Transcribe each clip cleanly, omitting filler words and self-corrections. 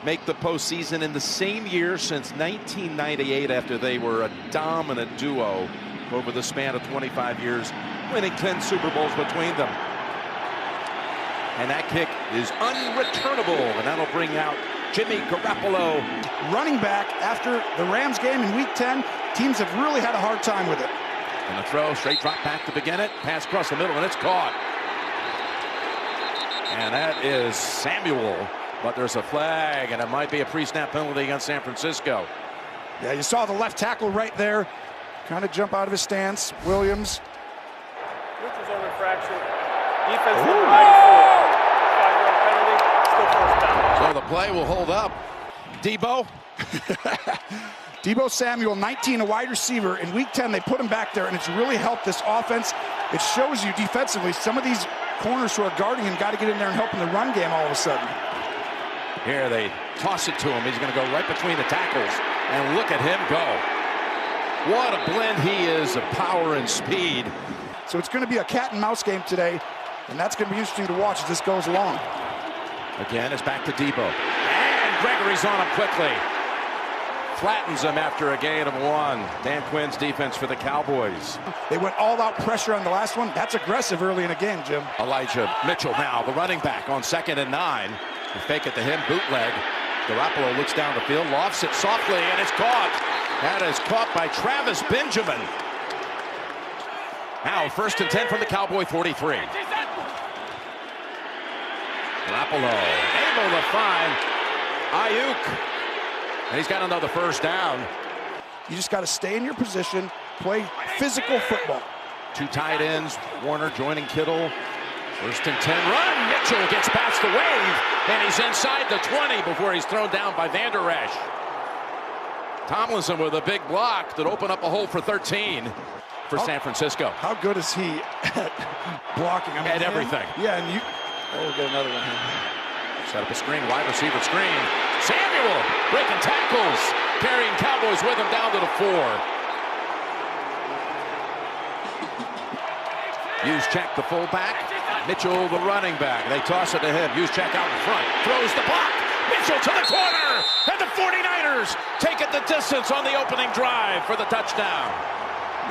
make the postseason in the same year since 1998, after they were a dominant duo over the span of 25 years, winning 10 Super Bowls between them. And that kick is unreturnable, and that'll bring out Jimmy Garoppolo. Running back after the Rams game in Week 10, teams have really had a hard time with it. And the throw, straight drop back to begin it. Pass across the middle, and it's caught. And that is Samuel. But there's a flag, and it might be a pre-snap penalty against San Francisco. Yeah, you saw the left tackle right there. Kind of jump out of his stance. Williams. Which was on infraction. Defense number 94. 5-yard penalty. Still first down. So the play will hold up. Debo. Debo Samuel, 19, a wide receiver. In Week 10, they put him back there, and it's really helped this offense. It shows you defensively, some of these corners who are guarding him got to get in there and help in the run game all of a sudden. Here they toss it to him. He's going to go right between the tackles. And look at him go. What a blend he is of power and speed. So it's going to be a cat and mouse game today, and that's going to be interesting to watch as this goes along. Again, it's back to Debo. And Gregory's on him quickly. Flattens him after a gain of 1. Dan Quinn's defense for the Cowboys. They went all-out pressure on the last one. That's aggressive early in the game, Jim. Elijah Mitchell now, the running back, on 2nd and 9. They fake it to him, bootleg. Garoppolo looks down the field, lofts it softly, and it's caught. That is caught by Travis Benjamin. Now 1st and 10 from the Cowboy 43. Garoppolo able to find Ayuk. And he's got another first down. You just got to stay in your position, play physical football. 2 tight ends, Warner joining Kittle. 1st and 10 run. Mitchell gets past the wave, and he's inside the 20 before he's thrown down by Van Der Esch. Tomlinson with a big block that opened up a hole for 13 for San Francisco. How good is he at blocking? I mean, at everything. Yeah, and you. Oh, we'll get another one here. Set up a screen, wide receiver screen. Samuel breaking tackles, carrying Cowboys with him down to the 4. Juszczyk, the fullback. Mitchell, the running back. They toss it to him. Juszczyk out in front. Throws the block. Mitchell to the corner. And the 49ers take it the distance on the opening drive for the touchdown.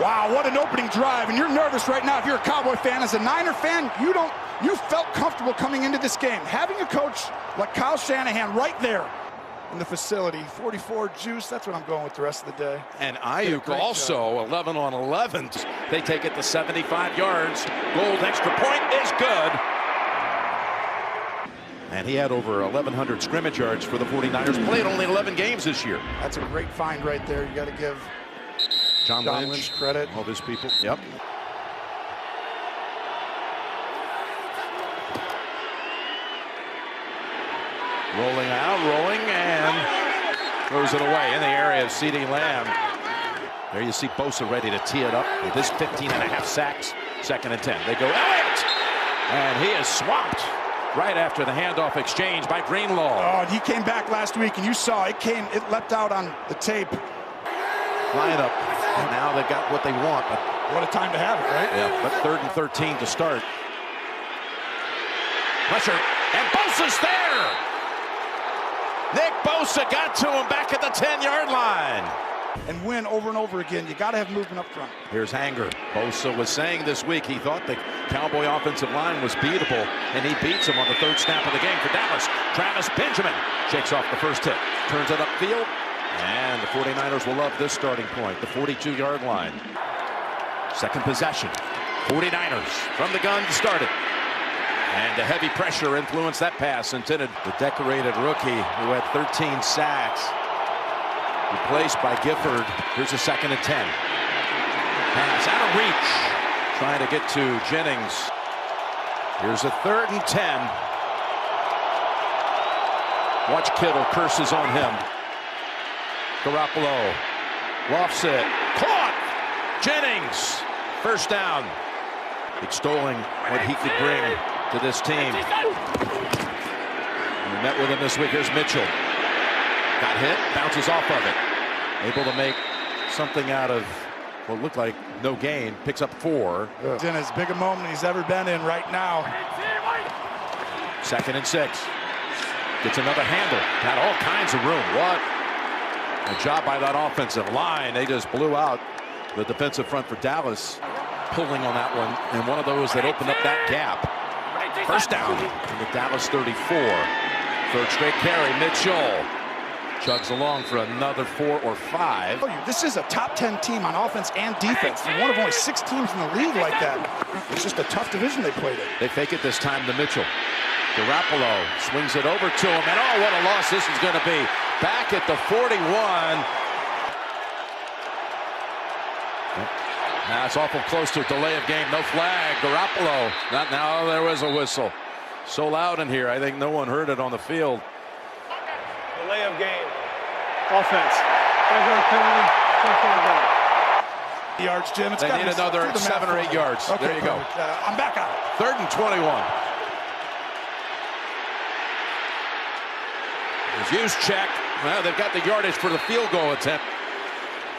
Wow, what an opening drive. And you're nervous right now if you're a Cowboy fan. As a Niner fan, you felt comfortable coming into this game. Having a coach like Kyle Shanahan right there in the facility. 44 juice, that's what I'm going with the rest of the day. And Ayuk also 11 on 11. They take it to 75 yards. Gold extra point is good. And he had over 1,100 scrimmage yards for the 49ers. Played only 11 games this year. That's a great find right there. You got to give John Lynch credit. All these people. Yep. Rolling out, rolling, and throws it away in the area of CeeDee Lamb. There you see Bosa ready to tee it up with his 15.5 sacks. 2nd and 10. They go Elliott, and he is swamped right after the handoff exchange by Greenlaw. Oh, and he came back last week, and you saw it leapt out on the tape. Lineup, and now they've got what they want. But what a time to have it, right? Yeah, but 3rd and 13 to start. Pressure, and Bosa's there. Nick Bosa got to him back at the 10-yard line. And win over and over again. You got to have movement up front. Here's Hanger. Bosa was saying this week he thought the Cowboy offensive line was beatable, and he beats him on the 3rd snap of the game for Dallas. Travis Benjamin shakes off the first hit, turns it upfield, and the 49ers will love this starting point, the 42-yard line. 2nd possession. 49ers from the gun to start it. And the heavy pressure influenced that pass intended the decorated rookie who had 13 sacks. Replaced by Gifford. Here's a 2nd and 10. Pass out of reach. Trying to get to Jennings. Here's a 3rd and 10. Watch Kittle, curses on him. Garoppolo lofts it. Caught! Jennings. 1st down. Extolling what he could bring to this team. We met with him this week. Here's Mitchell. Got hit, bounces off of it. Able to make something out of what looked like no gain. Picks up 4. He's in as big a moment he's ever been in right now. 2nd and 6. Gets another handle. Got all kinds of room. What a job by that offensive line. They just blew out the defensive front for Dallas. Pulling on that one. And one of those that opened up that gap. First down in the Dallas 34. Third straight carry. Mitchell chugs along for another 4 or 5. This is a top 10 team on offense and defense. And one of only 6 teams in the league like that. It's just a tough division they played in. They fake it this time to Mitchell. Garoppolo swings it over to him. And oh, what a loss this is going to be. Back at the 41. Now it's awful close to a delay of game. No flag. Garoppolo. Not now. There was a whistle. So loud in here. I think no one heard it on the field. Delay of game. Offense. 5-yard penalty. 4th down. Yards, Jim. It's they need another 7 or 8 yards. Okay, there you go. I'm back out. 3rd and 21. Hughes check. Well, they've got the yardage for the field goal attempt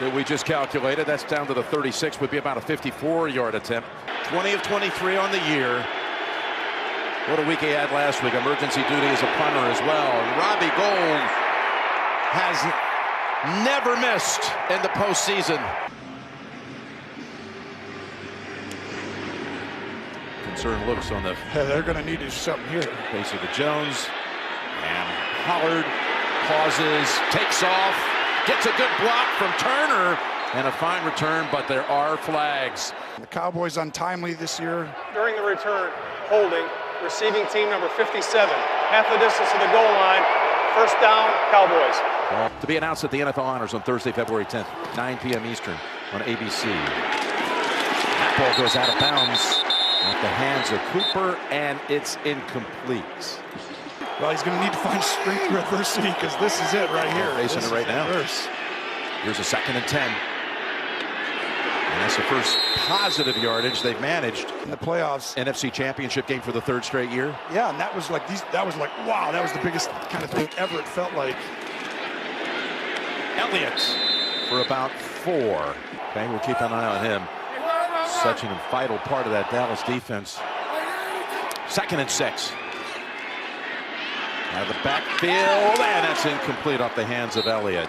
that we just calculated. That's down to the 36. Would be about a 54-yard attempt. 20 of 23 on the year. What a week he had last week. Emergency duty as a punter as well. And Robbie Gould has never missed in the postseason. Concerned looks on the They're going to need to do something here. face of the Jones. And Pollard pauses, takes off, gets a good block from Turner, and a fine return, but there are flags. The Cowboys untimely this year. During the return, holding, receiving team number 57. Half the distance to the goal line. 1st down, Cowboys. Well, to be announced at the NFL Honors on Thursday, February 10th, 9 p.m. Eastern on ABC. That ball goes out of bounds at the hands of Cooper, and it's incomplete. Well, he's going to need to find strength through adversity because this is it right here. Facing it right now. Here's a 2nd and 10. And that's the first positive yardage they've managed in the playoffs. NFC Championship game for the 3rd straight year. Yeah, and that was like wow, that was the biggest kind of thing ever, it felt like. Elliott for about 4. Okay, we'll keep an eye on him. Such a vital part of that Dallas defense. 2nd and 6. Out of the backfield, and that's incomplete off the hands of Elliott.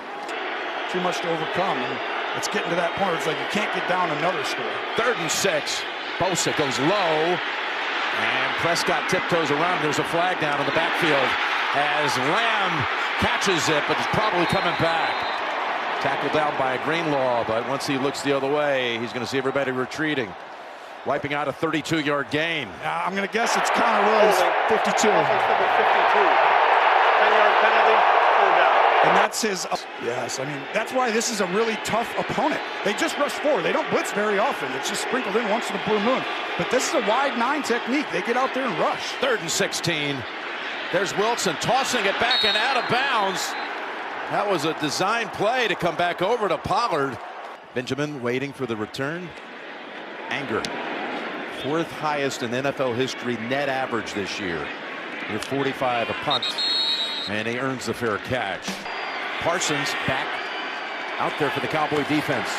Too much to overcome, and it's getting to that point. It's like you can't get down another score. 3rd and 6. Bosa goes low, and Prescott tiptoes around. There's a flag down in the backfield as Lamb catches it, but it's probably coming back. Tackled down by Greenlaw, but once he looks the other way, he's going to see everybody retreating. Wiping out a 32-yard gain. I'm going to guess it's Connor Williams, 52. 10-yard penalty, 4th down. And that's his. Yes, I mean, that's why this is a really tough opponent. They just rush forward. They don't blitz very often. It's just sprinkled in once in a blue moon. But this is a wide 9 technique. They get out there and rush. 3rd and 16. There's Wilson tossing it back and out of bounds. That was a design play to come back over to Pollard. Benjamin waiting for the return. Anger. 4th highest in NFL history net average this year. With 45 a punt. And he earns the fair catch. Parsons back out there for the Cowboy defense.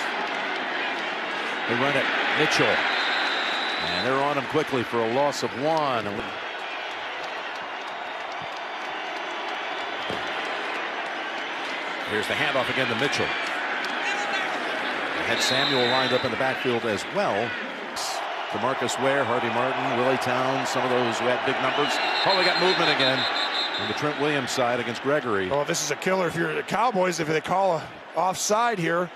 They run it. Mitchell. And they're on him quickly for a loss of 1. Here's the handoff again to Mitchell. They had Samuel lined up in the backfield as well. DeMarcus Ware, Harvey Martin, Willie Towns, some of those who had big numbers. Oh, we got movement again on the Trent Williams side against Gregory. Oh, this is a killer. If you're the Cowboys, if they call a offside here,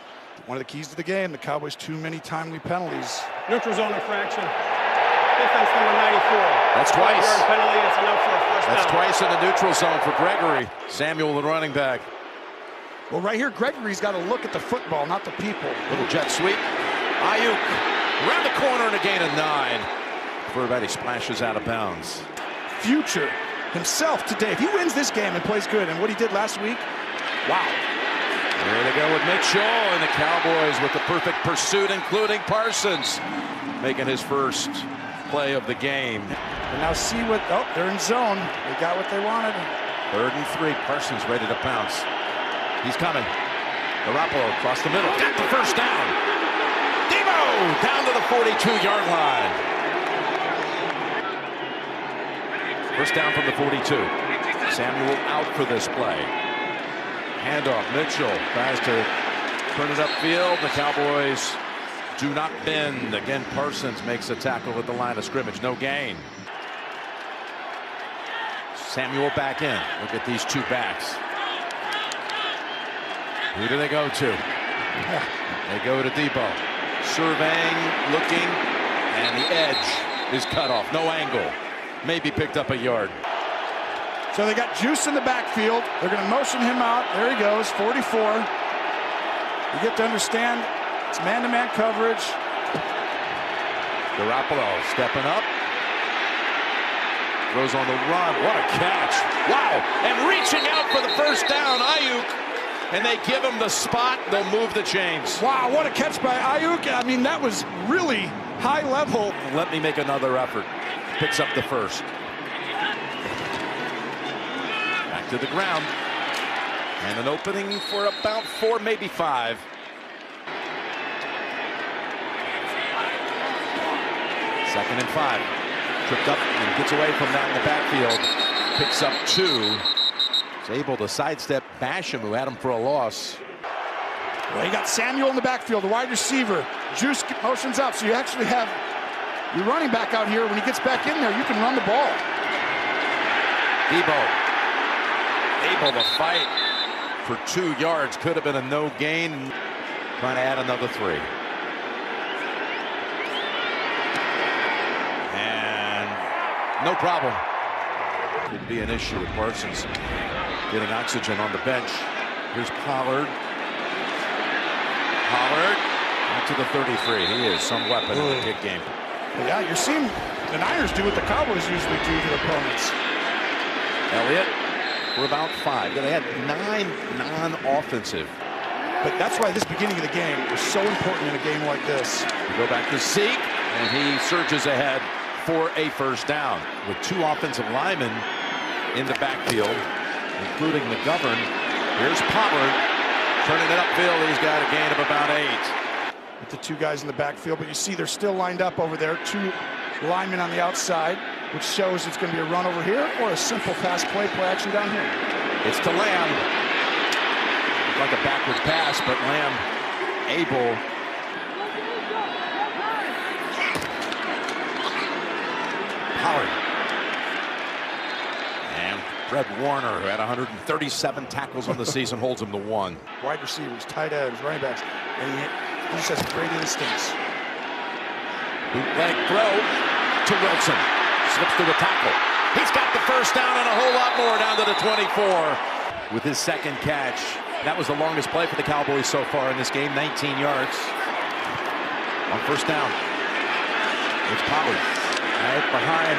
one of the keys to the game, the Cowboys too many timely penalties. Neutral zone infraction. Defense number 94. That's twice. 5-yard penalty. It's enough for a 1st down. That's twice in the neutral zone for Gregory. Samuel, the running back. Well, right here, Gregory's got to look at the football, not the people. Little jet sweep. Ayuk around the corner and a gain of 9. Before everybody splashes out of bounds. Future himself today. If he wins this game and plays good, and what he did last week, wow. There they go with Mitchell, and the Cowboys with the perfect pursuit, including Parsons, making his first play of the game. And now see what, oh, they're in zone. They got what they wanted. 3rd and 3, Parsons ready to pounce. He's coming. Garoppolo across the middle, got the 1st down. Debo down to the 42-yard line. 1st down from the 42. Samuel out for this play. Handoff. Mitchell tries to turn it upfield. The Cowboys do not bend. Again, Parsons makes a tackle at the line of scrimmage. No gain. Samuel back in. Look at these two backs. Who do they go to? They go to Debo. Surveying, looking, and the edge is cut off. No angle. Maybe picked up a yard. So they got Juice in the backfield. They're going to motion him out. There he goes, 44. You get to understand it's man-to-man coverage. Garoppolo stepping up. Throws on the run. What a catch. Wow. And reaching out for the first down, Ayuk. And they give him the spot. They'll move the chains. Wow, what a catch by Ayuk. I mean, that was really high level. Let me make another effort. Picks up the first. Back to the ground. And an opening for about 4, maybe 5. Second and 5. Tripped up and gets away from that in the backfield. Picks up 2. Is able to sidestep Basham, who had him for a loss. Well, you got Samuel in the backfield, the wide receiver. Juice motions up, so you actually have your running back out here. When he gets back in there, you can run the ball. Debo able to fight for 2 yards. Could have been a no gain. Trying to add another 3. And no problem. Could be an issue with Parsons getting oxygen on the bench. Here's Pollard. Pollard out to the 33. He is some weapon in the kick game. Yeah, you're seeing the Niners do what the Cowboys usually do to opponents. Elliott for about 5. They had 9 non-offensive. But that's why this beginning of the game is so important in a game like this. We go back to Zeke, and he surges ahead for a first down with 2 offensive linemen in the backfield, including McGovern. Here's Pollard turning it upfield. He's got a gain of about 8. With the 2 guys in the backfield, but you see they're still lined up over there. 2 linemen on the outside, which shows it's going to be a run over here or a simple pass play action down here. It's to Lamb. Like a backwards pass, but Lamb able. Pollard. And Fred Warner, who had 137 tackles on the season, holds him to 1. Wide receivers, tight ends, running backs, and he just has great instincts. Bootleg throw to Wilson. Slips through the tackle. He's got the first down and a whole lot more down to the 24 with his second catch. That was the longest play for the Cowboys so far in this game, 19 yards. On first down, it's Pollard. Right behind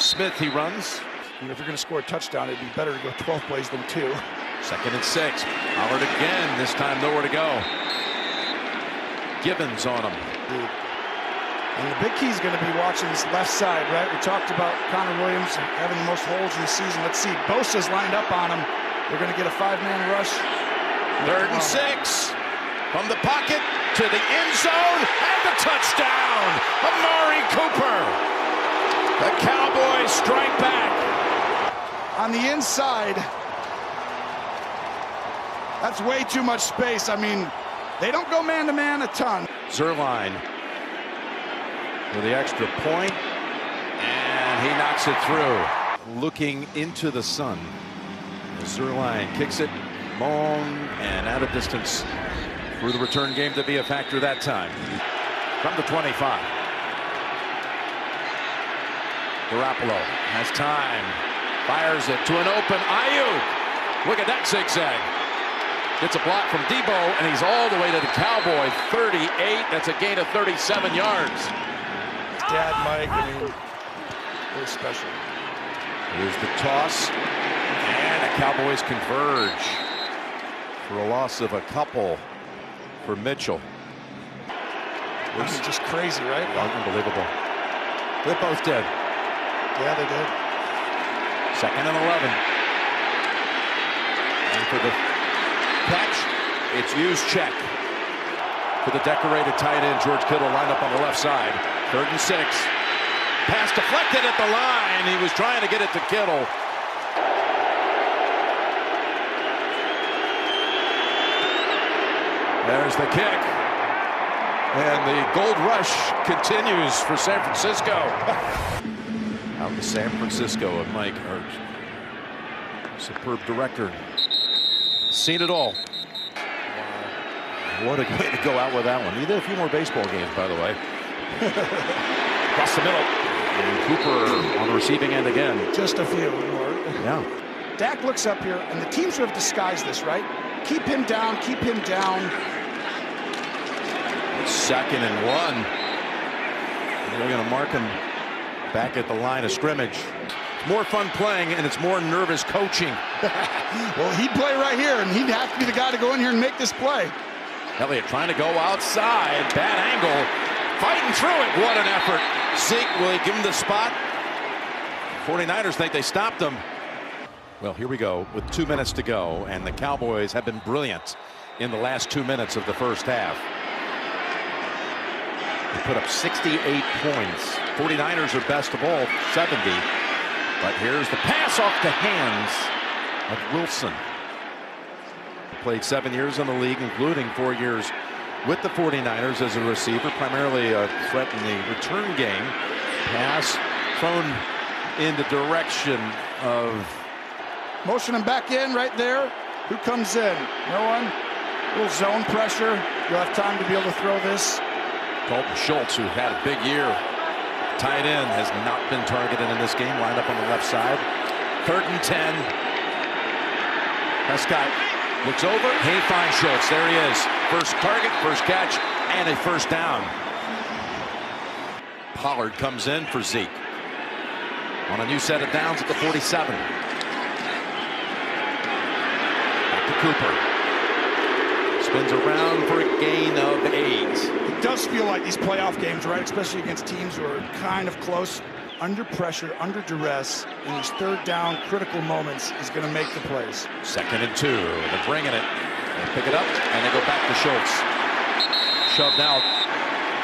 Smith, he runs. You know, if you're going to score a touchdown, it'd be better to go 12 plays than 2. Second and 6. Pollard again, this time nowhere to go. Gibbons on him. And the big key is going to be watching this left side, right? We talked about Connor Williams having the most holes in the season. Let's see, Bosa's lined up on him. They're going to get a 5-man rush. 3rd and 6. From the pocket to the end zone. And the touchdown. Amari Cooper. The Cowboys strike back. On the inside. That's way too much space. I mean, they don't go man-to-man a ton. Zerline with the extra point. And he knocks it through. Looking into the sun. Zerline kicks it long and out of distance through the return game to be a factor that time. From the 25. Garoppolo has time. Fires it to an open Ayuk. Look at that zigzag. Gets a block from Debo, and he's all the way to the Cowboy 38. That's a gain of 37 yards. Dad, Mike, I mean, really special. Here's the toss. And the Cowboys converge for a loss of a couple for Mitchell. This is just crazy, right? Unbelievable. They both did. Yeah, they did. 2nd and 11. And for the catch, it's Juszczyk. For the decorated tight end, George Kittle lined up on the left side. 3rd and 6. Pass deflected at the line. He was trying to get it to Kittle. There's the kick. And the gold rush continues for San Francisco. Out to San Francisco and Mike, our superb director. Seen it all. What a way to go out with that one. He did a few more baseball games, by the way. Across the middle. And Cooper on the receiving end again. Just a few. Yeah. Dak looks up here, and the teams sort of disguised this, right? Keep him down, keep him down. 2nd and 1. And they're going to mark him back at the line of scrimmage. It's more fun playing, and it's more nervous coaching. Well, he'd play right here, and he'd have to be the guy to go in here and make this play. Elliott trying to go outside. Bad angle. Fighting through it. What an effort. Zeke, will he give him the spot? 49ers think they stopped him. Well, here we go with 2 minutes to go, and the Cowboys have been brilliant in the last 2 minutes of the first half. They put up 68 points. 49ers are best of all, 70. But here's the pass off the hands of Wilson. He played 7 years in the league, including 4 years with the 49ers as a receiver, primarily a threat in the return game. Pass thrown in the direction of... Motion him back in right there. Who comes in? No one. A little zone pressure. You'll have time to be able to throw this. Dalton Schultz, who had a big year. Tight end has not been targeted in this game. Lined up on the left side. 3rd and 10. Prescott looks over. He finds Schultz. There he is. First target, first catch, and a first down. Pollard comes in for Zeke. On a new set of downs at the 47. Back to Cooper. Spins around for a gain of 8. It does feel like these playoff games, right? Especially against teams who are kind of close, under pressure, under duress, in these 3rd down critical moments is going to make the plays. 2nd and 2. They're bringing it. They pick it up and they go back to Schultz. Shoved out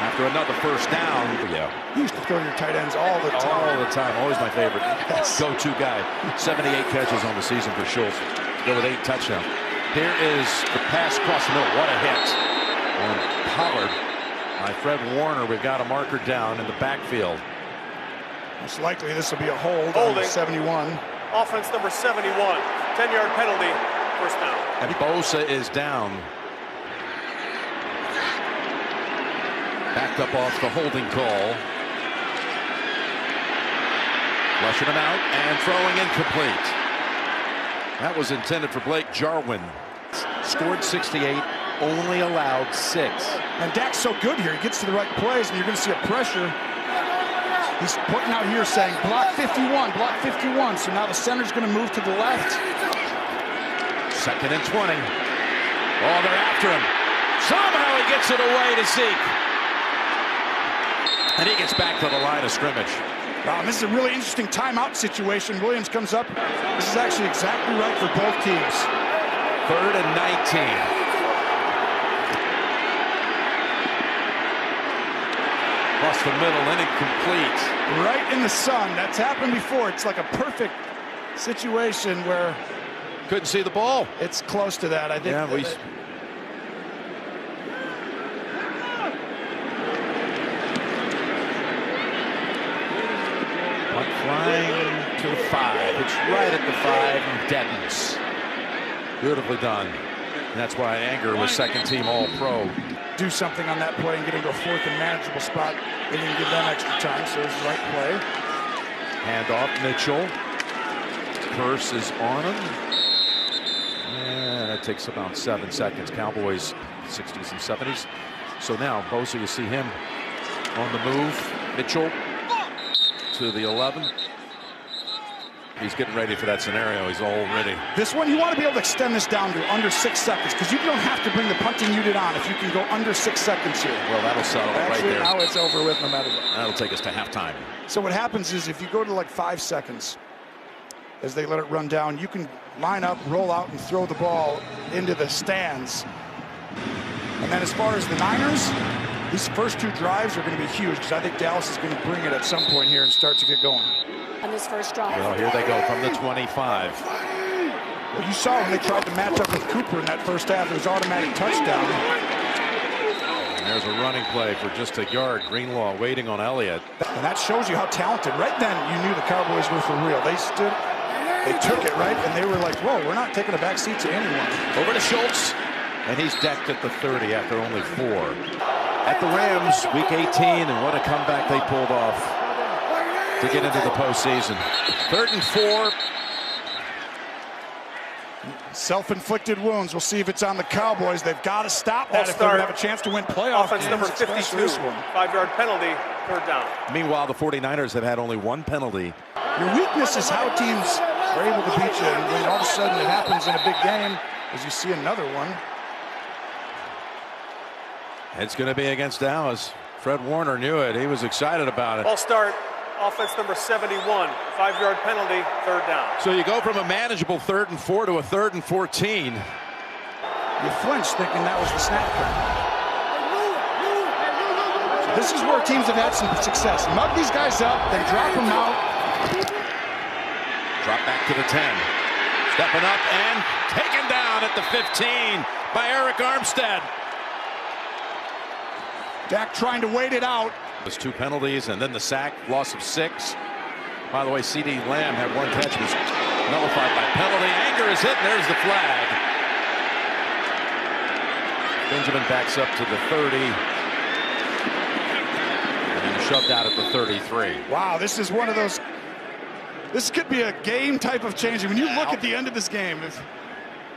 after another first down. Yeah. You used to throw your tight ends all the time. All the time. Always my favorite. Yes. Go-to guy. 78 catches on the season for Schultz. Go with 8 touchdowns. Here is the pass across the middle. What a hit on Pollard by Fred Warner. We've got a marker down in the backfield. Most likely this will be a hold Holding. on 71. Offense number 71. 10-yard penalty. First down. And Bosa is down. Backed up off the holding call. Rushing him out and throwing incomplete. That was intended for Blake Jarwin. Scored 68, only allowed 6. And Dak's so good here. He gets to the right plays, and you're going to see a pressure. He's pointing out here saying, block 51, block 51. So now the center's going to move to the left. 2nd and 20. Oh, they're after him. Somehow he gets it away to Zeke. And he gets back to the line of scrimmage. Wow, this is a really interesting timeout situation. Williams comes up. This is actually exactly right for both teams. 3rd and 19. Across the middle and incomplete. Right in the sun. That's happened before. It's like a perfect situation where couldn't see the ball. It's close to that. I think. Yeah, we. Punt flying to the 5. It's right at the 5 and deadens. Beautifully done. And that's why Anger was 2nd team All-Pro. Do something on that play and get into a 4th and manageable spot. They didn't give them extra time, so it's the right play. Handoff, Mitchell. Curse is on him. And that takes about 7 seconds. Cowboys 60s and 70s. So now Bosa, you see him on the move. Mitchell to the 11. He's getting ready for that scenario. He's all ready. This one, you want to be able to extend this down to under 6 seconds because you don't have to bring the punting unit on if you can go under 6 seconds here. Well, that'll settle it right there. Now it's over with no matter what. That'll take us to halftime. So what happens is if you go to like 5 seconds as they let it run down, you can line up, roll out, and throw the ball into the stands. And then as far as the Niners, these first 2 drives are going to be huge because I think Dallas is going to bring it at some point here and start to get going. On this first drive. Well, here they go from the 25. Well, you saw when they tried to match up with Cooper in that first half, it was automatic touchdown. And there's a running play for just a yard. Greenlaw waiting on Elliott. And that shows you how talented. Right then, you knew the Cowboys were for real. They stood, they took it, right? And they were like, whoa, we're not taking a back seat to anyone. Over to Schultz. And he's decked at the 30 after only 4. At the Rams, week 18, and what a comeback they pulled off to get into the postseason. 3rd and 4. Self-inflicted wounds. We'll see if it's on the Cowboys. They've got to stop that if they're going to have a chance to win playoff Offense games. number 52, 5-yard penalty, 3rd down. Meanwhile, the 49ers have had only 1 penalty. Your weakness is how teams are able to beat you, and when all of a sudden it happens in a big game, as you see another one. It's going to be against Dallas. Fred Warner knew it. He was excited about it. Ball start, offense number 71, 5-yard penalty, 3rd down. So you go from a manageable 3rd and 4 to a 3rd and 14. You flinched thinking that was the snap count. So this is where teams have had some success. Mug these guys up, then drop them out. Drop back to the 10. Stepping up and taken down at the 15 by Eric Armstead. Dak trying to wait it out. There's 2 penalties and then the sack, loss of 6. By the way, C.D. Lamb had 1 catch, was nullified by penalty. Anger is hit, and there's the flag. Benjamin backs up to the 30. And then shoved out at the 33. Wow, this is one of those. This could be a game type of change. When you look at the end of this game,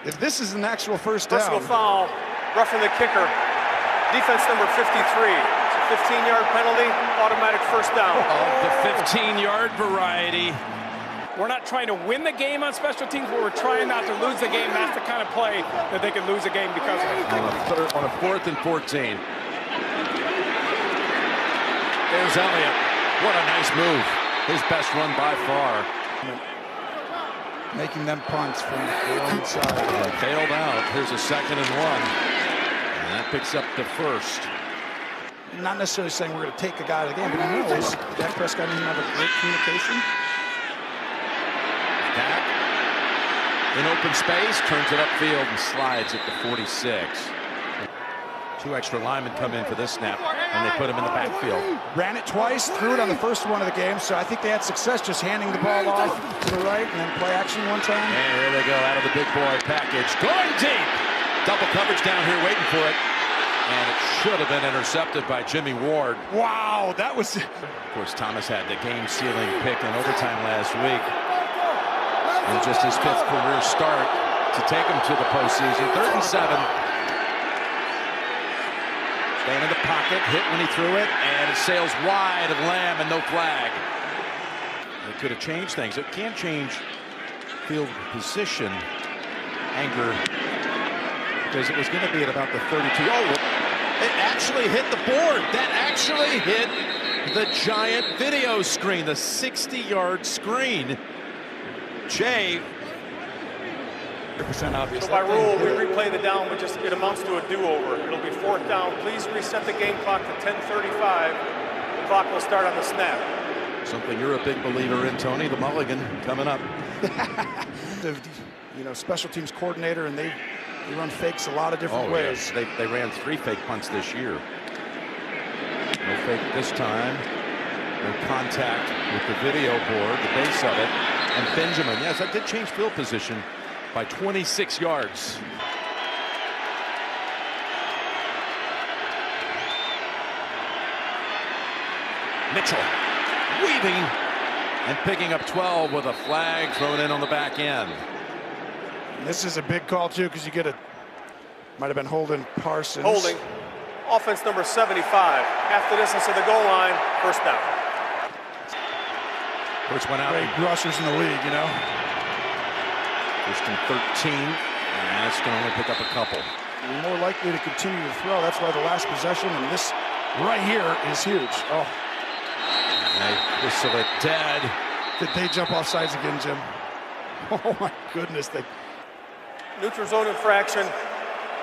if this is an actual first down. Personal foul, roughing the kicker. Defense number 53. It's a 15-yard penalty, automatic 1st down. The 15-yard variety. We're not trying to win the game on special teams, but we're trying not to lose the game. That's the kind of play that they can lose a game because of it. On a 4th and 14. There's Elliott. What a nice move. His best run by far. Making them punts from their own side. Failed out. Here's a 2nd and 1. And that picks up the 1st. Not necessarily saying we're going to take a guy out of the game, but he knows Dak Prescott didn't have a great communication. Dak in open space, turns it upfield and slides at the 46. 2 extra linemen come in for this snap, and they put him in the backfield. Ran it twice, threw it on the first one of the game, so I think they had success just handing the ball off to the right and then play action one time. And here they go out of the big boy package. Going deep. Double coverage down here waiting for it. And it should have been intercepted by Jimmy Ward. Wow, that was... Of course, Thomas had the game-sealing pick in overtime last week. And just his 5th career start to take him to the postseason. 3rd and 7. Staying in the pocket, hit when he threw it, and it sails wide of Lamb and no flag. It could have changed things. It can change field position. Anger, because it was going to be at about the 32. Oh, it actually hit the board. That actually hit the giant video screen, the 60-yard screen. Jay. 100% obvious. So by rule, we replay the down, but just it amounts to a do-over. It'll be 4th down. Please reset the game clock to 10:35. The clock will start on the snap. Something you're a big believer in, Tony, the mulligan coming up. You know, special teams coordinator, and they run fakes a lot of different ways. Yes. They ran 3 fake punts this year. No fake this time. No contact with the video board, the base of it. And Benjamin, yes, that did change field position by 26 yards. Mitchell weaving and picking up 12 with a flag thrown in on the back end. This is a big call too, because you get a might have been holding Parsons. Holding. Offense number 75. Half the distance of the goal line. 1st down. First one out. Great rushers in the league, you know. 1st and 13. And that's going to only pick up a couple. You're more likely to continue to throw. That's why the last possession and this right here is huge. Oh. They whistle it dead. Did they jump off sides again, Jim? Oh my goodness. Neutral zone infraction.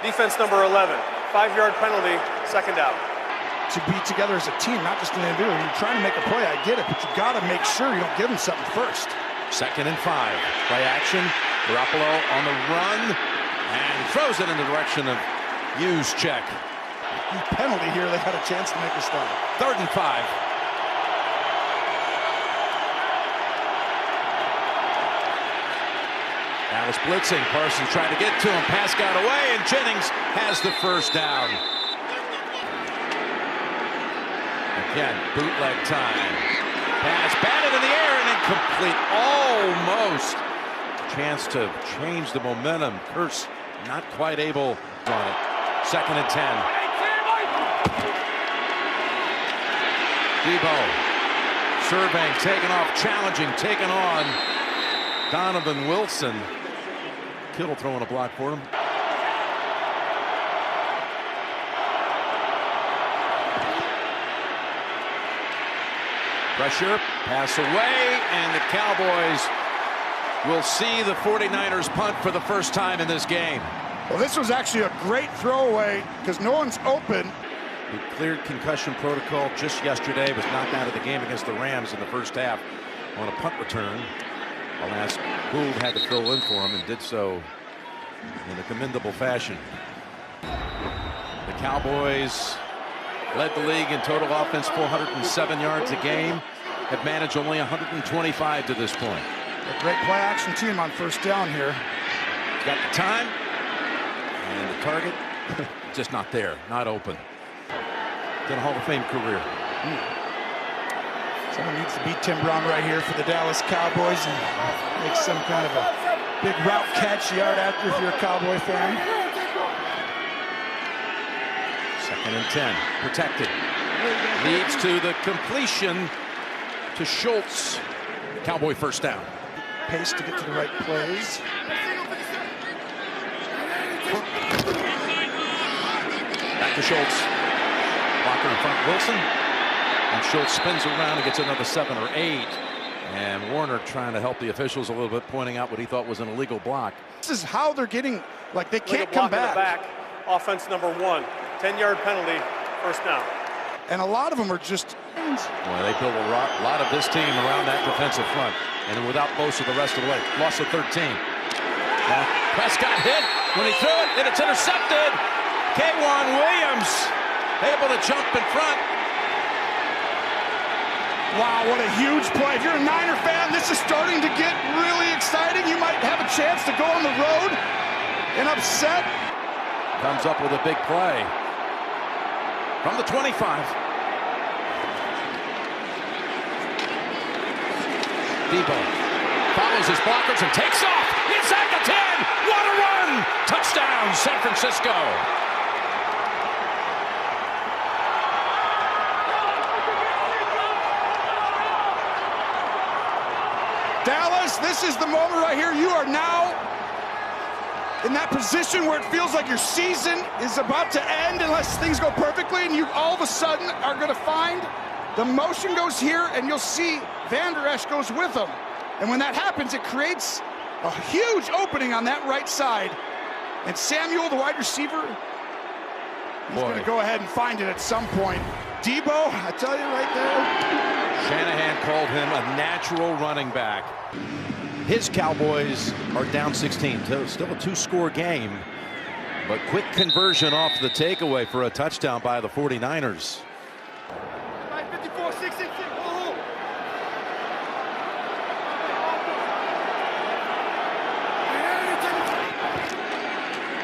Defense number 11. 5-yard penalty. 2nd down. To be together as a team, not just an individual. You're trying to make a play, I get it, but you got to make sure you don't give them something first. 2nd and 5. Play action. Garoppolo on the run and throws it in the direction of Juszczyk. Penalty here. They had a chance to make a stop. 3rd and 5. Dallas blitzing. Parsons trying to get to him. Pass got away, and Jennings has the first down. Again, bootleg time. Pass batted in the air and incomplete. Almost. Chance to change the momentum. Kurtz not quite able on it. 2nd and 10. Debo surveying, taking off, challenging, taking on Donovan Wilson. Kittle throwing a block for him. Pressure, pass away, and the Cowboys will see the 49ers punt for the first time in this game. Well, this was actually a great throwaway because no one's open. He cleared concussion protocol just yesterday, was knocked out of the game against the Rams in the first half on a punt return. Alas, Gould had to fill in for him and did so in a commendable fashion. The Cowboys led the league in total offense, 407 yards a game, have managed only 125 to this point. A great play action team on 1st down here. Got the time, and the target just not there, not open. Done a Hall of Fame career. Someone needs to beat Tim Brown right here for the Dallas Cowboys and make some kind of a big route catch yard after if you're a Cowboy fan. 2nd and 10, protected. Leads to the completion to Schultz. Cowboy 1st down. Pace to get to the right plays. Back to Schultz. Blocker in front, Wilson. And Schultz spins around and gets another 7 or 8. And Warner trying to help the officials a little bit, pointing out what he thought was an illegal block. This is how they're getting, like they can't Illegal come block in the back. back. Offense number 1. 10-yard penalty. 1st down. And a lot of them are just... Well, they built a lot of this team around that defensive front. And without Bosa the rest of the way. Loss of 13. Prescott hit when he threw it, and it's intercepted. K'Wan Williams able to jump in front. Wow, what a huge play. If you're a Niner fan, this is starting to get really exciting. You might have a chance to go on the road and upset. Comes up with a big play. From the 25. Debo follows his blockers and takes off inside the 10. What a run! Touchdown, San Francisco. Dallas, this is the moment right here. You are now in that position where it feels like your season is about to end unless things go perfectly, and you all of a sudden are going to find the motion goes here, and you'll see Van Der Esch goes with them. And when that happens, it creates a huge opening on that right side. And Samuel, the wide receiver, he's going to go ahead and find it at some point. Debo, I tell you right there. Shanahan called him a natural running back. His Cowboys are down 16. Still a 2-score game, but quick conversion off the takeaway for a touchdown by the 49ers.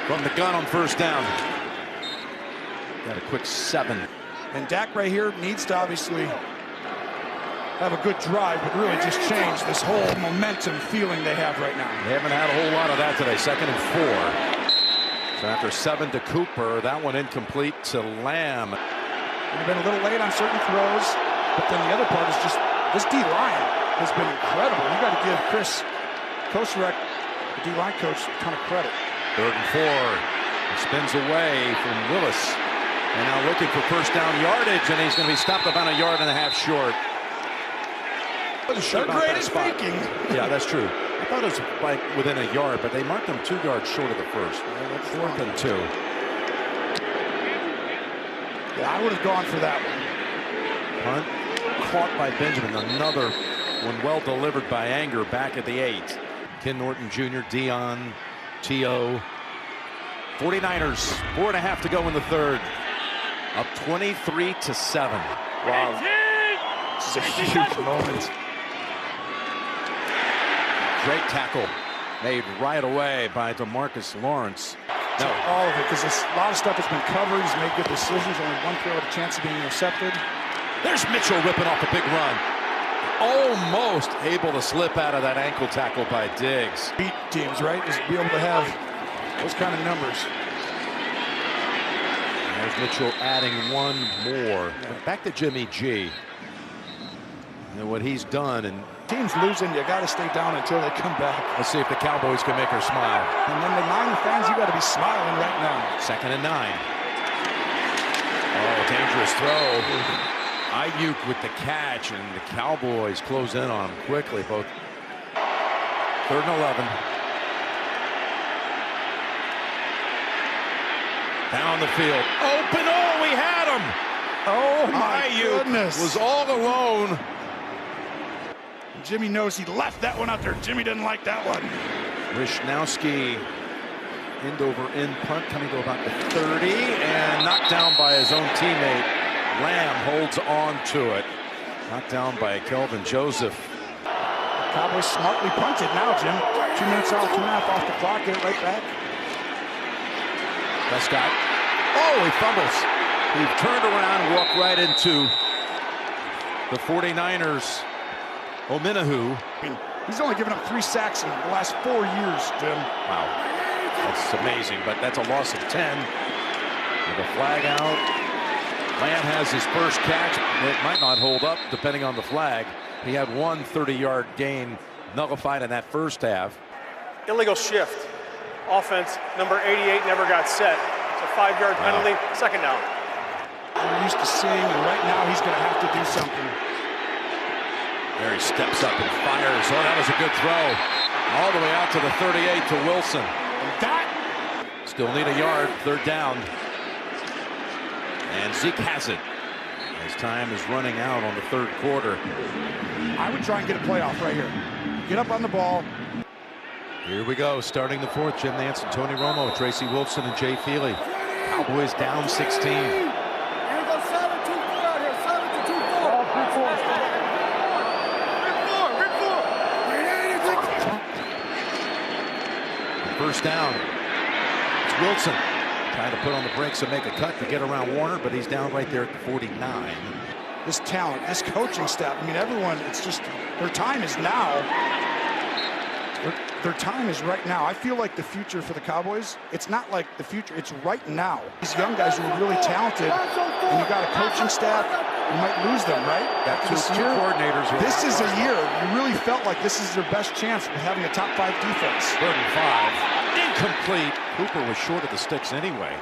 From the gun on 1st down. Got a quick 7. And Dak right here needs to obviously have a good drive, but really just change this whole momentum feeling they have right now. They haven't had a whole lot of that today. 2nd and 4. So after 7 to Cooper, that one incomplete to Lamb. They've been a little late on certain throws, but then the other part is just this D-line has been incredible. You got to give Chris Kosarek, the D-line coach, a ton of credit. 3rd and 4. He spins away from Willis. And now looking for 1st down yardage, and he's going to be stopped about 1.5 yards short. They're great at faking. Yeah, that's true. I thought it was like within 1 yard, but they marked him 2 yards short of the first. 4th and 2. Yeah, I would have gone for that one. Punt caught by Benjamin. Another one well delivered by Anger back at the 8. Ken Norton Jr., Dion, T.O. 49ers, 4.5 to go in the third. Up 23-7. Wow. This is a huge moment. Great tackle made right away by DeMarcus Lawrence. No. All of it, because a lot of stuff has been covered. He's made good decisions. Only one throw with a chance of being intercepted. There's Mitchell ripping off a big run. Almost able to slip out of that ankle tackle by Diggs. Beat teams, right? Just be able to have those kind of numbers. There's Mitchell adding one more. Back to Jimmy G. And what he's done. And teams losing, you got to stay down until they come back. Let's see if the Cowboys can make her smile. And then the Niner fans, you got to be smiling right now. 2nd and 9. Oh, dangerous throw. Ayuk with the catch, and the Cowboys close in on him quickly. Both 3rd and 11. Down the field. Open. Oh, we had him. Oh, my Ayuk goodness. was all alone. Jimmy knows he left that one out there. Jimmy didn't like that one. Wishnowski, end over end punt coming to about the 30 and knocked down by his own teammate. Lamb holds on to it. Knocked down by Kelvin Joseph. The Cowboys smartly punted now, Jim. 2 minutes off, 2.5 off the clock. Get it right back. Prescott. Oh, he fumbles. He turned around, walked right into the 49ers. Ominahu. I mean, he's only given up 3 sacks in the last 4 years, Jim. Wow. That's amazing, but that's a loss of 10. With a flag out. Lamb has his first catch. It might not hold up depending on the flag. He had one 30-yard gain nullified in that first half. Illegal shift. Offense, number 88 never got set. It's a 5-yard penalty, 2nd down. We're used to seeing, and right now he's going to have to do something. There he steps up and fires. Oh, that was a good throw. All the way out to the 38 to Wilson. And that still need a yard. 3rd down. And Zeke has it. His time is running out on the 3rd quarter. I would try and get a playoff right here. Get up on the ball. Here we go. Starting the 4th. Jim Nance, Tony Romo, Tracy Wilson, and Jay Feely. Cowboys down 16. First down. It's Wilson trying to put on the brakes and make a cut to get around Warner, but he's down right there at the 49. This talent, this coaching staff, I mean, everyone, it's just, their time is now. Their time is right now. I feel like the future for the Cowboys, it's not like the future, it's right now. These young guys who are really talented, and you got a coaching staff, you might lose them, right? After this year, coordinators. This is a year you really felt like this is their best chance of having a top 5 defense. 3rd and 5. Incomplete. Cooper was short of the sticks anyway.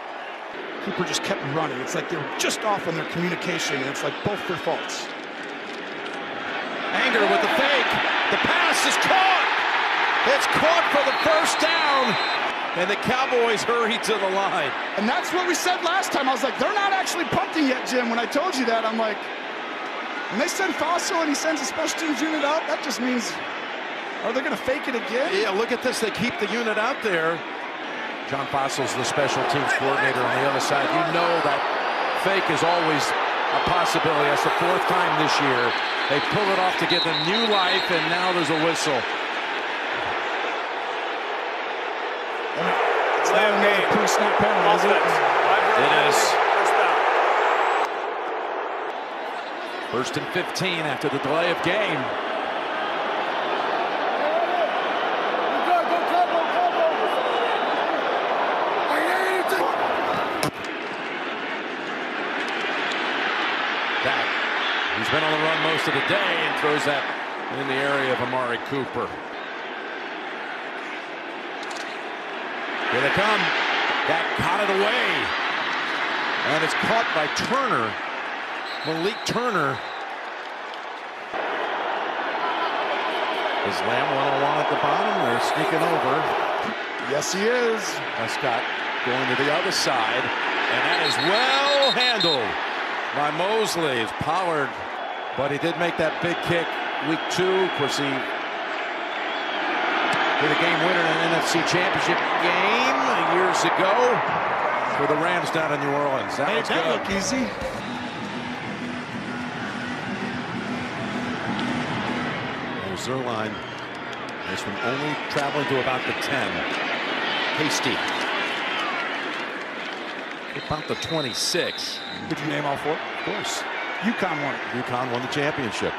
Cooper just kept running. It's like they were just off on their communication, and it's like both their faults. Anger with the fake. The pass is caught. It's caught for the 1st down. And the Cowboys hurry to the line. And that's what we said last time. I was like, they're not actually punting yet, Jim. When I told you that, I'm like, when they send Fossil and he sends a special teams unit out, that just means, are they going to fake it again? Yeah, look at this. They keep the unit out there. John Fossil's the special teams coordinator on the other side. You know that fake is always a possibility. That's the 4th time this year. They pull it off to give them new life, and now there's a whistle. It's not another pre-snap penalty, is it? It is. 1st and 15 after the delay of game. He's been on the run most of the day and throws that in the area of Amari Cooper. Here they come. That caught it away. And it's caught by Turner. Malik Turner. Is Lamb one-on-one at the bottom? They're sneaking over. Yes, he is. Prescott going to the other side. And that is well handled by Mosley. It's Pollard, but he did make that big kick week 2. Of course, he with a game winner in an NFC Championship game years ago for the Rams down in New Orleans. That Made that look easy. Zerline. This one only traveling to about the 10. Hasty. About the 26. Did you name all four? Of course. UConn won it. UConn won the championship.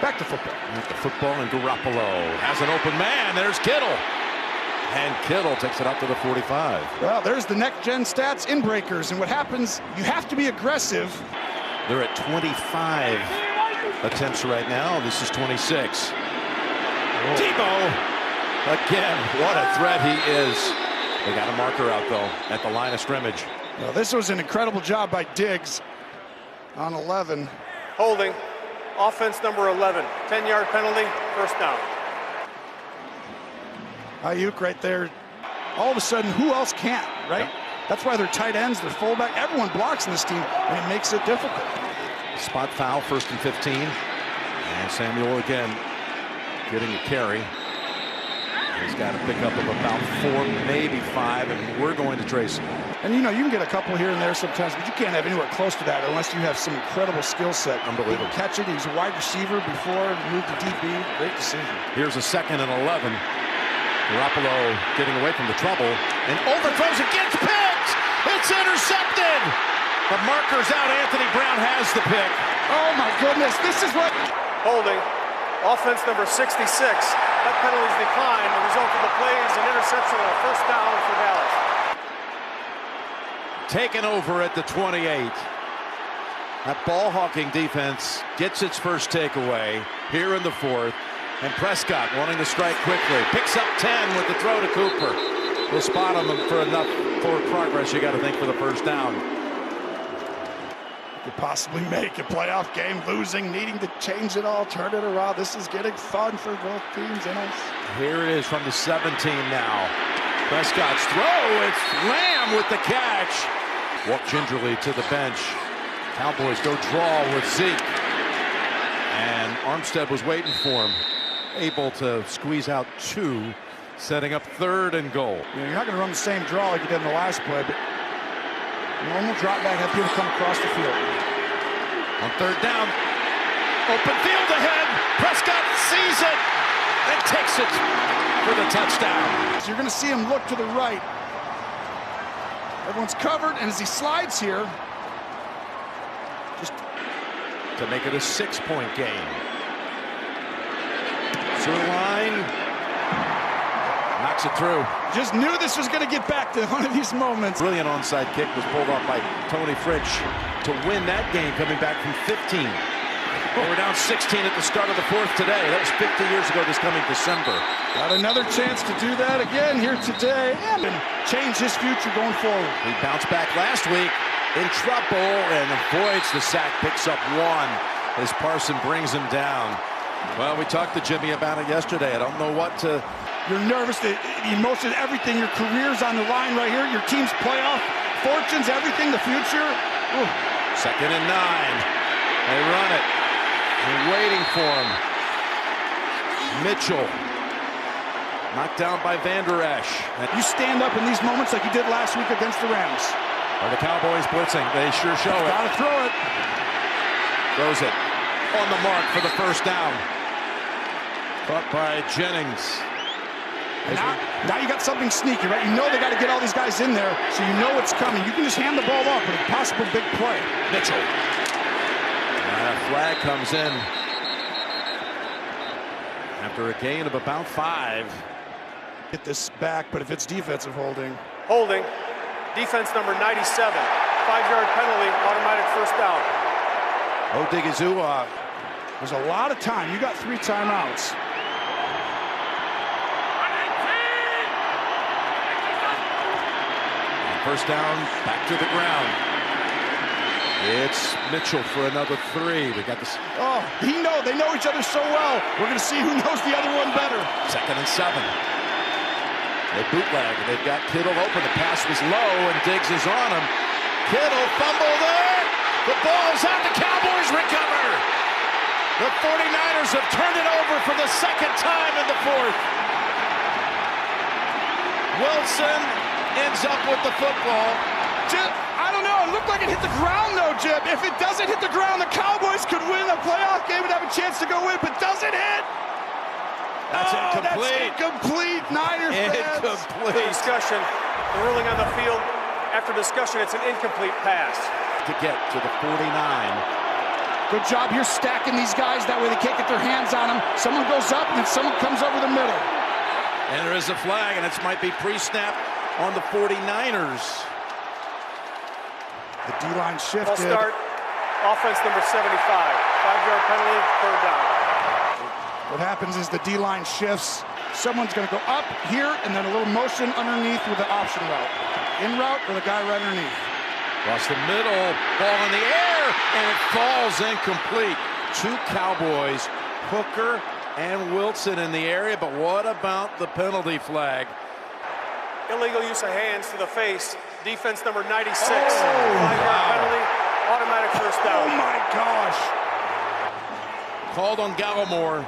Back to football. Back to football, and Garoppolo has an open man. There's Kittle. And Kittle takes it up to the 45. Well, there's the next-gen stats in breakers. And what happens, you have to be aggressive. They're at 25 attempts right now. This is 26. Debo, again, what a threat he is. They got a marker out, though, at the line of scrimmage. Well, this was an incredible job by Diggs on 11. Holding. Offense number 11. 10-yard penalty, first down. Ayuk right there. All of a sudden, who else can't, right? Yep. That's why they're tight ends, they're fullback. Everyone blocks in this team, and it makes it difficult. Spot foul, 1st and 15. And Samuel again getting a carry. He's got a pickup of about 4, maybe 5, and we're going to trace him. And you know, you can get a couple here and there sometimes, but you can't have anywhere close to that unless you have some incredible skill set. Unbelievable. He can catch it. He was a wide receiver before, moved to DB. Great decision. Here's a 2nd and 11. Garoppolo getting away from the trouble and overthrows it, gets picked. It's intercepted. The marker's out. Anthony Brown has the pick. Oh my goodness, this is what... Holding. Offense number 66. That penalty's declined. The result of the play is an interception and a first down for Dallas. Taken over at the 28. That ball-hawking defense gets its first takeaway here in the 4th. And Prescott wanting to strike quickly. Picks up 10 with the throw to Cooper. We'll spot him for enough forward progress, you got to think, for the first down. Could possibly make a playoff game, losing, needing to change it all, turn it around. This is getting fun for both teams and us. Here it is from the 17 now. Prescott's throw, it's Lamb with the catch. Walk gingerly to the bench. Cowboys go draw with Zeke. And Armstead was waiting for him. Able to squeeze out 2, setting up 3rd and goal. You know, you're not going to run the same draw like you did in the last play, but normal drop back, have people come across the field. On 3rd down, open field ahead. Prescott sees it and takes it for the touchdown. So you're going to see him look to the right. Everyone's covered, and as he slides here, just to make it a 6-point game. Zerline knocks it through. just knew this was going to get back to one of these moments. Brilliant onside kick was pulled off by Tony Fritsch to win that game, coming back from 15. Well, we're down 16 at the start of the 4th today. That was 50 years ago this coming December. Got another chance to do that again here today and change his future going forward. He bounced back last week in trouble and avoids the sack, picks up 1 as Parson brings him down. Well, we talked to Jimmy about it yesterday. I don't know what to... You're nervous, the emotion, everything, your career's on the line right here, your team's playoff fortunes, everything, the future. Ooh. 2nd and 9. They run it. They're waiting for him. Mitchell knocked down by Van Der Esch. You stand up in these moments like you did last week against the Rams. Are the Cowboys blitzing? They sure show it. Gotta throw it. Throws it on the mark for the first down. Caught by Jennings. Now you got something sneaky, right? You know they got to get all these guys in there, so you know it's coming. You can just hand the ball off with a possible big play. Mitchell. And a flag comes in after a gain of about 5. Get this back, but if it's defensive holding. Holding. Defense number 97. 5-yard penalty, automatic first down. Odigizua. There's a lot of time. You got 3 timeouts. First down, back to the ground. It's Mitchell for another 3. We got this. Oh, they know each other so well. We're going to see who knows the other one better. 2nd and 7. They bootleg. They've got Kittle open. The pass was low, and Diggs is on him. Kittle fumble there. The ball's out. The Cowboys recover. The 49ers have turned it over for the second time in the fourth. Wilson ends up with the football. Jim, I don't know. It looked like it hit the ground, though, Jim. If it doesn't hit the ground, the Cowboys could win a playoff game and have a chance to go in. But does it hit? That's incomplete. That's incomplete, Niners fans. Incomplete. Discussion. The ruling on the field. After discussion, it's an incomplete pass. To get to the 49. Good job here stacking these guys. That way they can't get their hands on them. Someone goes up, and then someone comes over the middle. And there is a flag, and it might be pre-snap on the 49ers. The D-line shifted. Ball start. Offense number 75. 5-yard penalty, third down. What happens is the D-line shifts. Someone's going to go up here, and then a little motion underneath with the option route. In route or the guy right underneath. Across the middle, ball in the air, and it falls incomplete. Two Cowboys, Hooker and Wilson in the area, but what about the penalty flag? Illegal use of hands to the face. Defense number 96. 5-yard penalty, automatic first down. Oh my gosh. Called on Gallimore.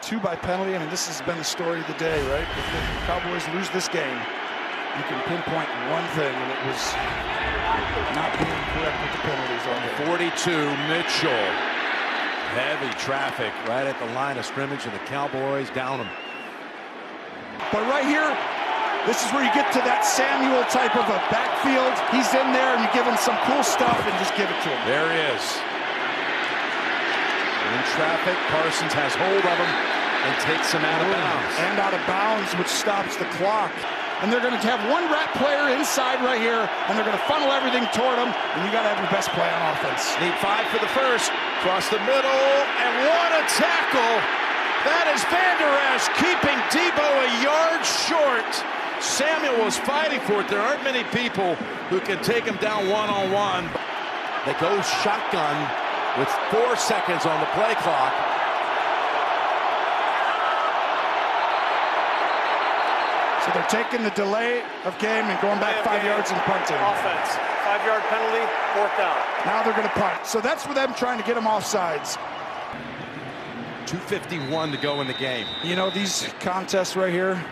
2 by penalty. I mean, this has been the story of the day, right? If the Cowboys lose this game, you can pinpoint one thing, and it was not being correct with the penalties on it. 42, Mitchell. Heavy traffic right at the line of scrimmage, and the Cowboys down them. But right here, this is where you get to that Samuel type of a backfield. He's in there, and you give him some cool stuff and just give it to him. There he is. In traffic, Parsons has hold of him and takes him out of bounds. And out of bounds, which stops the clock. And they're going to have one rat player inside right here, and they're going to funnel everything toward him, and you got to have your best play on offense. Need 5 for the first. Across the middle, and what a tackle. That is Van Der Esch keeping Debo a yard short. Samuel was fighting for it. There aren't many people who can take him down one-on-one. They go shotgun with 4 seconds on the play clock. So they're taking the delay of game and going back 5 yards and punting. Offense. 5-yard penalty, fourth down. Now they're going to punt. So that's for them trying to get them off sides. 2:51 to go in the game. You know, these contests right here,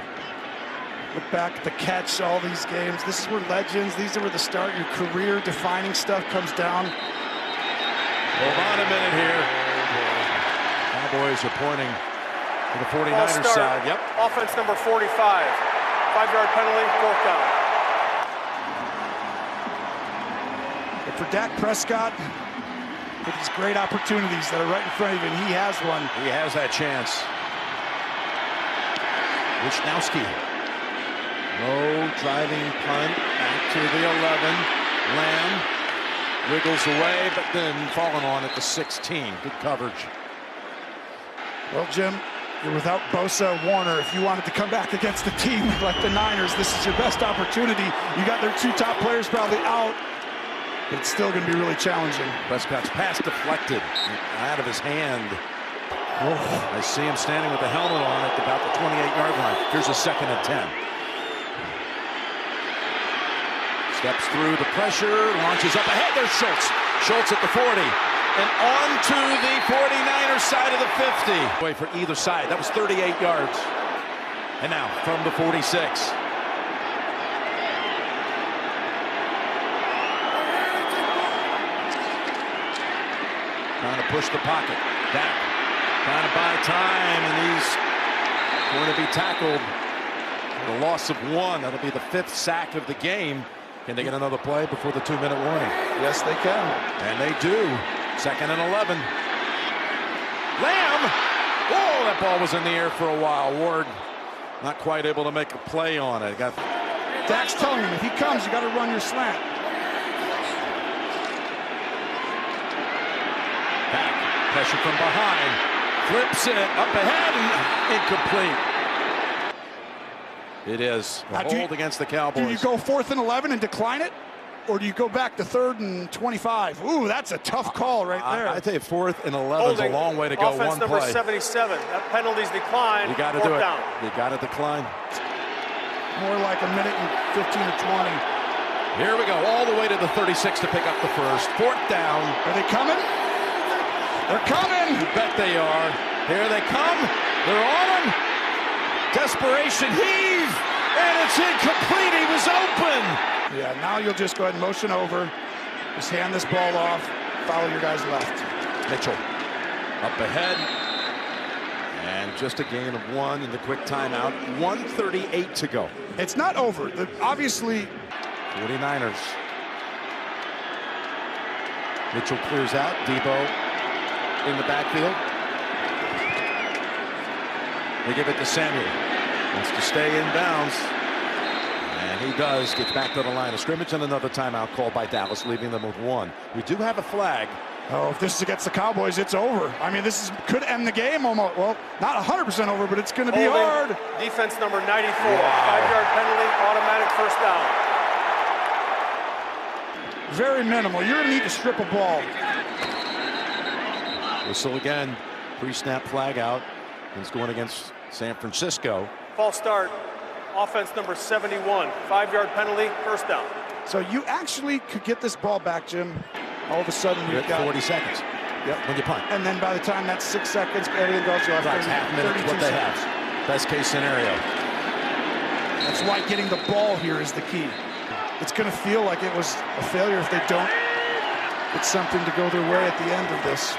look back at the catch, all these games. This is where legends, these are where the start, your career-defining stuff comes down. Hold on a minute here. Cowboys are pointing to the 49ers side. Yep. Offense number 45. 5-yard penalty, fourth down. But for Dak Prescott, with these great opportunities that are right in front of him, he has one. He has that chance. Wisnowski. Low driving punt back to the 11. Lamb wiggles away, but then falling on at the 16. Good coverage. Well, Jim, you're without Bosa, Warner. If you wanted to come back against a team like the Niners, this is your best opportunity. You got their 2 top players probably out. But it's still going to be really challenging. Prescott's pass deflected out of his hand. I see him standing with the helmet on at about the 28-yard line. Here's a 2nd and 10. Steps through the pressure, launches up ahead. There's Schultz. Schultz at the 40. And on to the 49ers side of the 50. Way for either side. That was 38 yards. And now from the 46. Trying to push the pocket. Dak trying to buy time, and he's going to be tackled. The loss of 1. That'll be the 5th sack of the game. Can they get another play before the 2-minute warning? Yes, they can. And they do. 2nd and 11. Lamb! Whoa, that ball was in the air for a while. Ward not quite able to make a play on it. Dak's telling him, if he comes, you got to run your slant. Back, pressure from behind, flips it up ahead and incomplete. It is a hold against the Cowboys. Do you go 4th and 11 and decline it? Or do you go back to 3rd and 25? Ooh, that's a tough call right there. I tell you, 4th and 11 is a long way to go. Offense one number play. 77. That penalty's declined. You got to do it. Down. You got to decline. More like a minute and 15 to 20. Here we go, all the way to the 36 to pick up the first. 4th down. Are they coming? They're coming. You bet they are. Here they come. They're on him. Desperation heave. And it's incomplete. He was open. Yeah, now you'll just go ahead and motion over. Just hand this ball off. Follow your guys left. Mitchell up ahead. And just a gain of 1 in the quick timeout. 1:38 to go. It's not over. Obviously, 49ers. Mitchell clears out. Debo in the backfield. They give it to Samuel. Wants to stay in bounds. And he does. Gets back to the line of scrimmage, and another timeout called by Dallas, leaving them with 1. We do have a flag. oh, if this is against the Cowboys, it's over. I mean, could end the game almost. Well, not 100% over, but it's going to be hard. Defense number 94. 5-yard penalty, automatic first down. Very minimal. You're going to need to strip a ball. Whistle again. Pre-snap flag out. He's going against San Francisco. False start. Offense number 71. 5-yard penalty, first down. So you actually could get this ball back, Jim. All of a sudden, You're you've at got 40 seconds. Yep, when you punt. And then by the time that's 6 seconds, everything goes. You have Right, half minute, 32 what they seconds. have. Best case scenario. That's why getting the ball here is the key. It's going to feel like it was a failure if they don't get something to go their way at the end of this.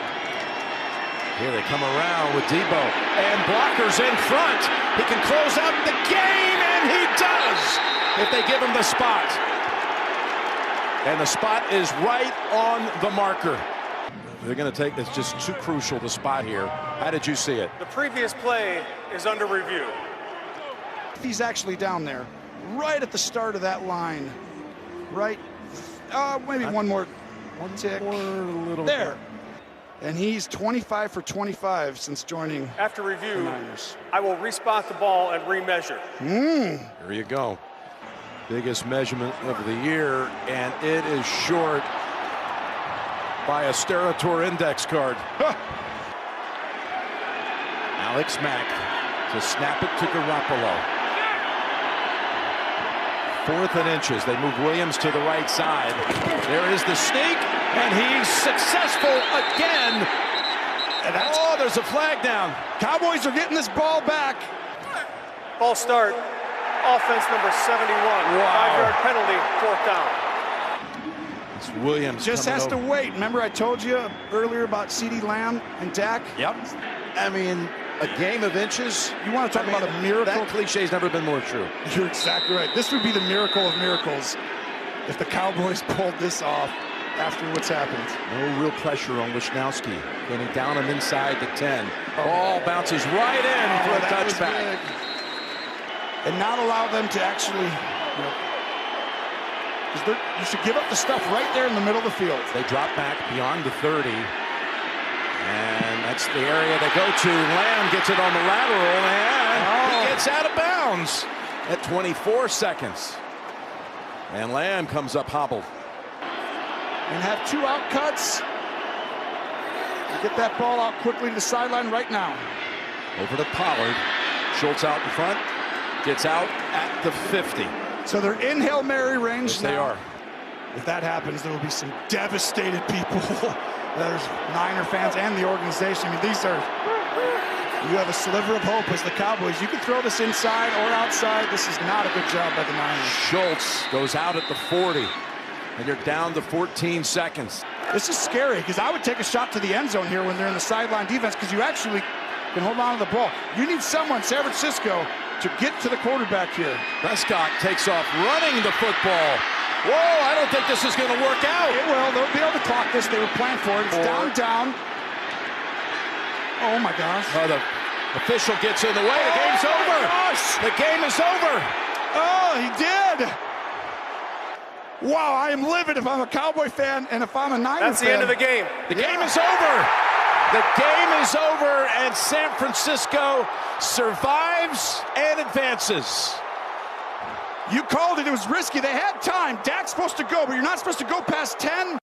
Here they come around with Debo. And blockers in front. He can close out the game, and he does, if they give him the spot. And the spot is right on the marker. They're going to take, it's just too crucial, the spot here. How did you see it? The previous play is under review. He's actually down there, right at the start of that line. Right, maybe one more tick. There. And he's 25 for 25 since joining After review, the Niners. I will respot the ball and remeasure. Here you go. Biggest measurement of the year, and it is short by a Sterator index card. Alex Mack to snap it to Garoppolo. 4th and inches. They move Williams to the right side. There is the sneak, and he's successful again. And there's a flag down. Cowboys are getting this ball back. False start. Offense number 71. Wow. 5-yard penalty, 4th down. It's Williams. Just has to wait. Remember I told you earlier about CeeDee Lamb and Dak? Yep. I mean, a game of inches. You want to talk about a miracle? That cliché's never been more true. You're exactly right. This would be the miracle of miracles if the Cowboys pulled this off after what's happened. No real pressure on Wisnowski. Getting down him inside the 10. Ball bounces right in for a touchback. And not allow them to actually, because you should give up the stuff right there in the middle of the field. They drop back beyond the 30. And that's the area they go to. Lamb gets it on the lateral, and he gets out of bounds at 24 seconds. And Lamb comes up hobbled. And have 2 out cuts. Get that ball out quickly to the sideline right now. Over to Pollard. Schultz out in front. Gets out at the 50. So they're in Hail Mary range Yes, now. they are. If that happens, there will be some devastated people. There's Niner fans and the organization. I mean, you have a sliver of hope as the Cowboys. You can throw this inside or outside. This is not a good job by the Niners. Schultz goes out at the 40. And you're down to 14 seconds. This is scary because I would take a shot to the end zone here when they're in the sideline defense because you actually can hold on to the ball. You need someone, San Francisco, to get to the quarterback here. Prescott takes off running the football. Whoa, I don't think this is going to work out. It will. They'll be able to clock this. They were planning for it. It's down. Oh, my gosh. The official gets in the way. The game's over. Gosh. The game is over. Oh, he did. Wow, I am livid if I'm a Cowboy fan and if I'm a Niner fan. That's the end of the game. The game is over. The game is over, and San Francisco survives and advances. You called it. It was risky. They had time. Dak's supposed to go, but you're not supposed to go past 10.